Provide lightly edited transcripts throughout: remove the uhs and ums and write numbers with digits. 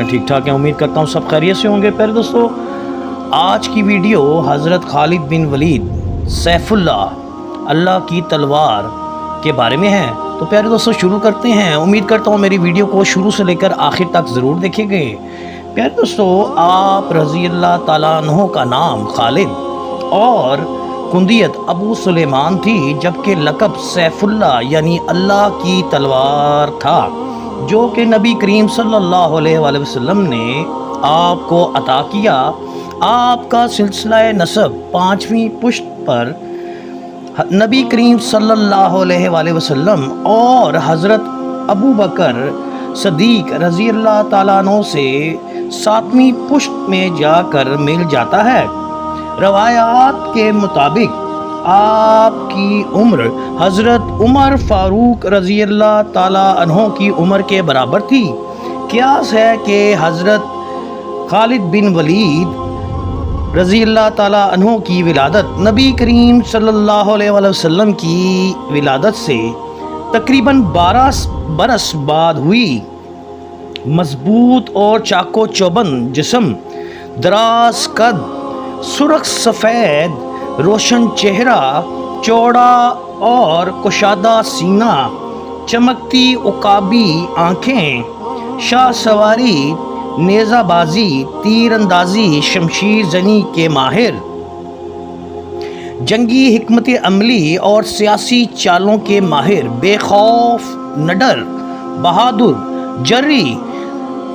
ٹھیک ٹھاک ہیں، امید کرتا ہوں سب خیریت سے ہوں گے۔ پہلے دوستو، آج کی ویڈیو حضرت خالد بن ولید سیف اللہ کی تلوار کے بارے میں ہے۔ تو پیارے دوستو شروع کرتے ہیں۔ امید کرتا ہوں میری ویڈیو کو شروع سے لے کر آخر تک ضرور دیکھیں گے۔ پیارے دوستو، آپ رضی اللہ تعالیٰ عنہ کا نام خالد اور کنیت ابو سلیمان تھی، جبکہ لقب سیف اللہ یعنی اللہ کی تلوار تھا، جو کہ نبی کریم صلی اللہ علیہ وآلہ وسلم نے آپ کو عطا کیا۔ آپ کا سلسلہ نسب 5ویں پشت پر نبی کریم صلی اللہ علیہ وآلہ وسلم اور حضرت ابو بکر صدیق رضی اللہ تعالیٰ عنہ سے 7ویں پشت میں جا کر مل جاتا ہے۔ روایات کے مطابق آپ کی عمر حضرت عمر فاروق رضی اللہ تعالیٰ عنہ کی عمر کے برابر تھی۔ قیاس ہے کہ حضرت خالد بن ولید رضی اللہ تعالیٰ عنہ کی ولادت نبی کریم صلی اللہ علیہ وآلہ وسلم کی ولادت سے تقریباً 12 برس بعد ہوئی۔ مضبوط اور چاق و چوبند جسم، دراز قد، سرخ سفید روشن چہرہ، چوڑا اور کشادہ سینہ، چمکتی عقابی آنکھیں، شاہ سواری، نیزہ بازی، تیر اندازی، شمشیر زنی کے ماہر، جنگی حکمت عملی اور سیاسی چالوں کے ماہر، بے خوف نڈر، بہادر، جری،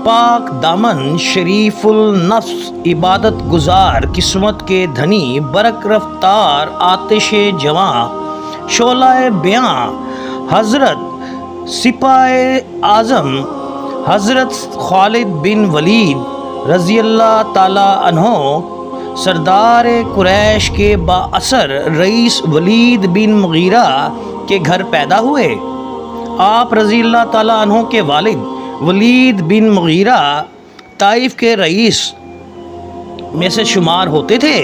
پاک دامن، شریف النفس، عبادت گزار، قسمت کے دھنی، برق رفتار، آتش جواں، شعلہ بیاں، حضرت سپاہ اعظم حضرت خالد بن ولید رضی اللہ تعالیٰ عنہ سردار قریش کے بااثر رئیس ولید بن مغیرہ کے گھر پیدا ہوئے۔ آپ رضی اللہ تعالیٰ عنہ کے والد ولید بن مغیرہ طائف کے رئیس میں سے شمار ہوتے تھے،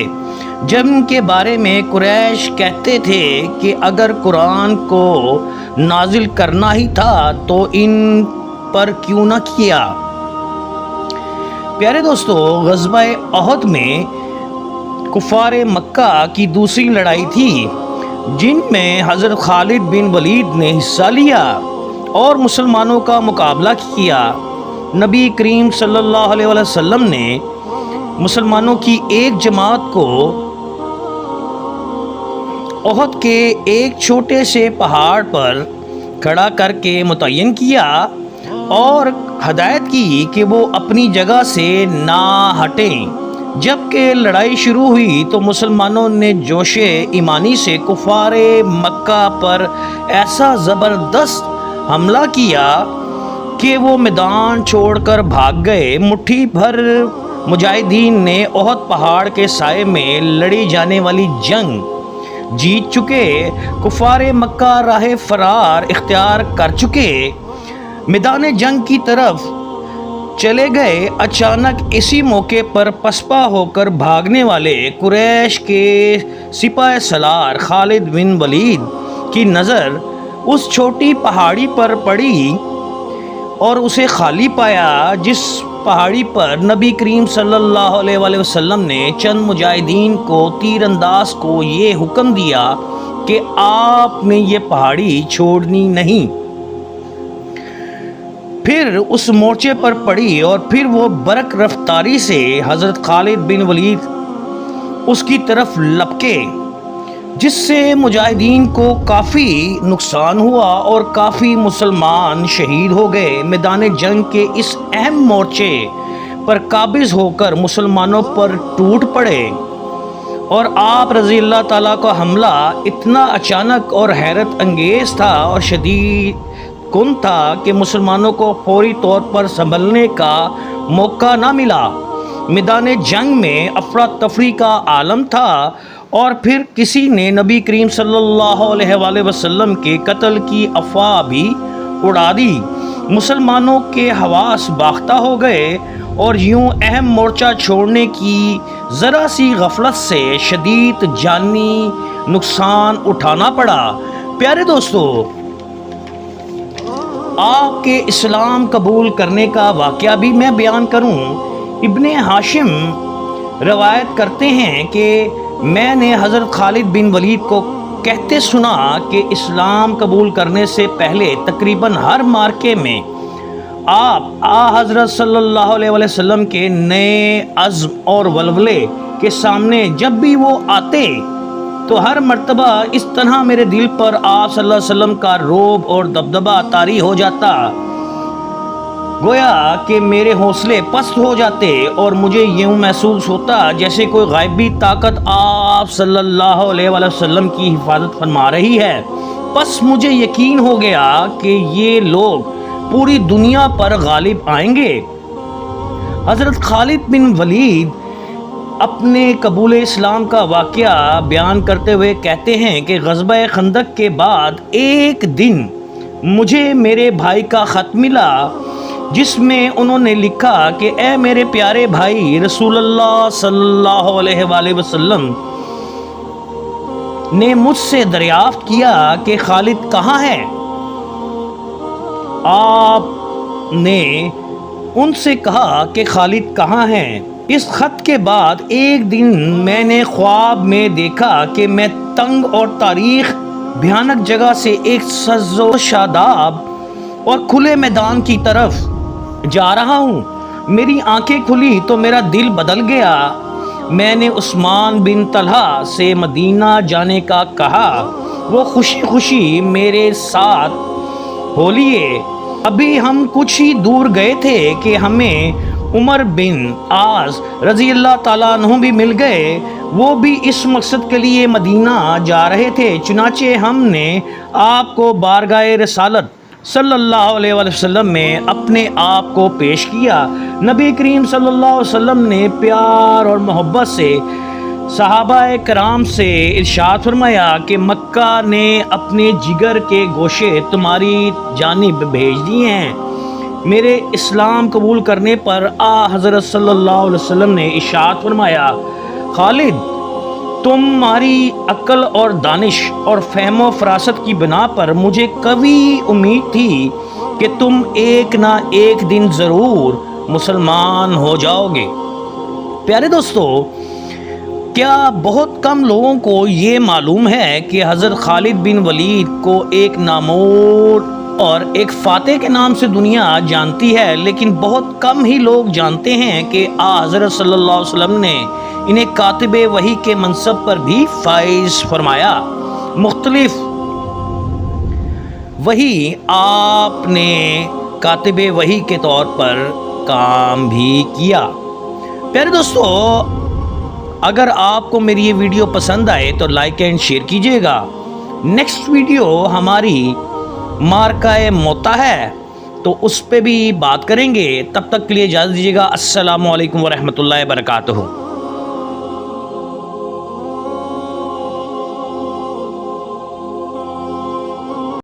جن کے بارے میں قریش کہتے تھے کہ اگر قرآن کو نازل کرنا ہی تھا تو ان پر کیوں نہ کیا۔ پیارے دوستو، غزوہ احد میں کفار مکہ کی دوسری لڑائی تھی، جن میں حضرت خالد بن ولید نے حصہ لیا اور مسلمانوں کا مقابلہ کیا۔ نبی کریم صلی اللہ علیہ وسلم نے مسلمانوں کی ایک جماعت کو احد کے ایک چھوٹے سے پہاڑ پر کھڑا کر کے متعین کیا اور ہدایت کی کہ وہ اپنی جگہ سے نہ ہٹیں۔ جب کہ لڑائی شروع ہوئی تو مسلمانوں نے جوش ایمانی سے کفار مکہ پر ایسا زبردست حملہ کیا کہ وہ میدان چھوڑ کر بھاگ گئے۔ مٹھی بھر مجاہدین نے احد پہاڑ کے سائے میں لڑی جانے والی جنگ جیت چکے، کفار مکہ راہ فرار اختیار کر چکے، میدان جنگ کی طرف چلے گئے۔ اچانک اسی موقع پر پسپا ہو کر بھاگنے والے قریش کے سپاہ سالار خالد بن ولید کی نظر اس چھوٹی پہاڑی پر پڑی اور اسے خالی پایا، جس پہاڑی پر نبی کریم صلی اللہ علیہ وآلہ وسلم نے چند مجاہدین کو تیر انداز کو یہ حکم دیا کہ آپ نے یہ پہاڑی چھوڑنی نہیں۔ پھر اس مورچے پر پڑی اور پھر وہ برق رفتاری سے حضرت خالد بن ولید اس کی طرف لپکے، جس سے مجاہدین کو کافی نقصان ہوا اور کافی مسلمان شہید ہو گئے۔ میدان جنگ کے اس اہم مورچے پر قابض ہو کر مسلمانوں پر ٹوٹ پڑے اور آپ رضی اللہ تعالیٰ کا حملہ اتنا اچانک اور حیرت انگیز تھا اور شدید کن تھا کہ مسلمانوں کو فوری طور پر سنبھلنے کا موقع نہ ملا۔ میدان جنگ میں افراتفری کا عالم تھا اور پھر کسی نے نبی کریم صلی اللہ علیہ وآلہ وسلم کے قتل کی افواہ بھی اڑا دی۔ مسلمانوں کے حواس باختہ ہو گئے اور یوں اہم مورچہ چھوڑنے کی ذرا سی غفلت سے شدید جانی نقصان اٹھانا پڑا۔ پیارے دوستو، آپ کے اسلام قبول کرنے کا واقعہ بھی میں بیان کروں۔ ابن ہاشم روایت کرتے ہیں کہ میں نے حضرت خالد بن ولید کو کہتے سنا کہ اسلام قبول کرنے سے پہلے تقریباً ہر مارکے میں آپ حضرت صلی اللہ علیہ وسلم کے نئے عزم اور ولولے کے سامنے جب بھی وہ آتے تو ہر مرتبہ اس طرح میرے دل پر آپ صلی اللہ علیہ وسلم کا رعب اور دبدبہ طاری ہو جاتا، گویا کہ میرے حوصلے پست ہو جاتے اور مجھے یوں محسوس ہوتا جیسے کوئی غائبی طاقت آپ صلی اللہ علیہ وسلم کی حفاظت فرما رہی ہے۔ پس مجھے یقین ہو گیا کہ یہ لوگ پوری دنیا پر غالب آئیں گے۔ حضرت خالد بن ولید اپنے قبول اسلام کا واقعہ بیان کرتے ہوئے کہتے ہیں کہ غزوہ خندق کے بعد ایک دن مجھے میرے بھائی کا خط ملا جس میں انہوں نے لکھا کہ اے میرے پیارے بھائی، رسول اللہ صلی اللہ علیہ وآلہ وسلم نے مجھ سے دریافت کیا کہ خالد کہاں ہے۔ آپ نے ان سے کہا کہ خالد کہاں ہے۔ اس خط کے بعد ایک دن میں نے خواب میں دیکھا کہ میں تنگ اور تاریخ بھیانک جگہ سے ایک سبز و شاداب اور کھلے میدان کی طرف جا رہا ہوں۔ میری آنکھیں کھلی تو میرا دل بدل گیا۔ میں نے عثمان بن طلحہ سے مدینہ جانے کا کہا، وہ خوشی خوشی میرے ساتھ ہو لیے۔ ابھی ہم کچھ ہی دور گئے تھے کہ ہمیں عمر بن عاص رضی اللہ تعالیٰ عنہ بھی مل گئے، وہ بھی اس مقصد کے لیے مدینہ جا رہے تھے۔ چنانچہ ہم نے آپ کو بارگاہ رسالت صلی اللہ علیہ وسلم میں اپنے آپ کو پیش کیا۔ نبی کریم صلی اللہ علیہ وسلم نے پیار اور محبت سے صحابہ کرام سے ارشاد فرمایا کہ مکہ نے اپنے جگر کے گوشے تمہاری جانب بھیج دیے ہیں۔ میرے اسلام قبول کرنے پر حضرت صلی اللہ علیہ وسلم نے ارشاد فرمایا، خالد، تمہاری عقل اور دانش اور فہم و فراست کی بنا پر مجھے قوی امید تھی کہ تم ایک نہ ایک دن ضرور مسلمان ہو جاؤ گے۔ پیارے دوستو، کیا بہت کم لوگوں کو یہ معلوم ہے کہ حضرت خالد بن ولید کو ایک نامور اور ایک فاتح کے نام سے دنیا جانتی ہے، لیکن بہت کم ہی لوگ جانتے ہیں کہ حضرت صلی اللہ علیہ وسلم نے انہیں کاتب وحی کے منصب پر بھی فائز فرمایا۔ مختلف وحی آپ نے کاتب وحی کے طور پر کام بھی کیا۔ پیارے دوستو، اگر آپ کو میری یہ ویڈیو پسند آئے تو لائک اینڈ شیئر کیجیے گا۔ نیکسٹ ویڈیو ہماری مارکہ موتا ہے تو اس پہ بھی بات کریں گے۔ تب تک کے لیے اجازت دیجیے گا۔ السلام علیکم ورحمۃ اللہ وبرکاتہ۔